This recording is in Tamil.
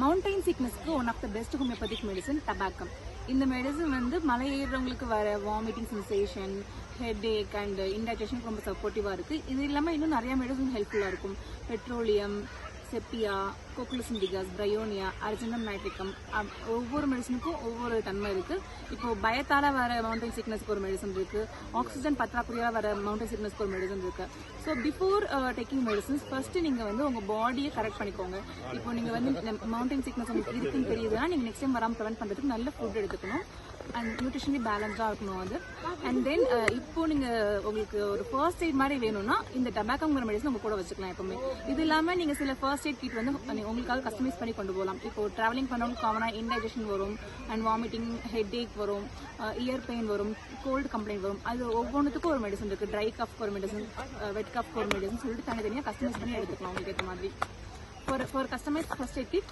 மவுண்டைன் சிக்னஸ்க்கு one of the best homeopathic medicine tabacum. இந்த மெடிசன் வந்து மலை ஏறுறவங்களுக்கு வர vomiting sensation, headache and இன்டைஜஷனுக்கு ரொம்ப சப்போர்ட்டிவாக இருக்குது. இது இல்லாமல் இன்னும் நிறைய மெடிசன் ஹெல்ப்ஃபுல்லாக இருக்கும். Petroleum, sepia, cocculus indicus, bryonia, argentum nitricum, ஒவ்வொரு மெடிசனுக்கும் ஒவ்வொரு தன்மை இருக்குது. இப்போ பயத்தால் வர மவுண்டைன் சிக்னஸ்க்கு ஒரு மெடிசன் இருக்குது, ஆக்சிஜன் பற்றாக்குறையாக வர மவுண்டைன் சிக்னஸ்க்கு ஒரு மெடிசன் இருக்குது. So before taking medicines first நீங்கள் வந்து உங்கள் பாடியை கரெக்ட் பண்ணிக்கோங்க. இப்போ நீங்கள் வந்து மவுண்டைன் சிக்னஸ் உங்களுக்கு இருக்குன்னு தெரியுதுன்னா நீங்கள் நெக்ஸ்ட் டைம் வராமல் ப்ரிவென்ட் பண்ணுறதுக்கு நல்ல ஃபுட் எடுத்துக்கணும் அண்ட் நியூட்ரிஷனலி பேலன்ஸாக இருக்கணும் அது. அண்ட் தென் இப்போ நீங்கள் உங்களுக்கு ஒரு ஃபர்ஸ்ட் எய்ட் மாதிரி வேணும்னா இந்த டபாக்கோங்கிற மெடிசன் உங்கள் கூட வச்சுக்கலாம் எப்பவுமே. இது இல்லாமல் நீங்கள் சில ஃபர்ஸ்ட் எய்ட் கிட் வந்து உங்களுக்காக கஸ்டமைஸ் பண்ணி கொண்டு போகலாம். இப்போ ட்ராவலிங் பண்ணவங்களுக்கு காமனாக இன்டைஜஷன் வரும் அண்ட் வாமிட்டிங், ஹெட் ஏக் வரும், இயர் பெயின் வரும், கோல்டு கம்ப்ளைண்ட் வரும். அது ஒவ்வொன்றுத்துக்கும் ஒரு மெடிசன் இருக்குது. ட்ரை கஃப்க்கு ஒரு மெடிசன், வெட் கஃப்க்கு ஒரு மெடிசன் சொல்லிட்டு தனித்தனியாக கஸ்டமைஸ் பண்ணி எடுத்துக்கலாம் உங்களுக்கு ஏற்ற மாதிரி. For customise first aid kit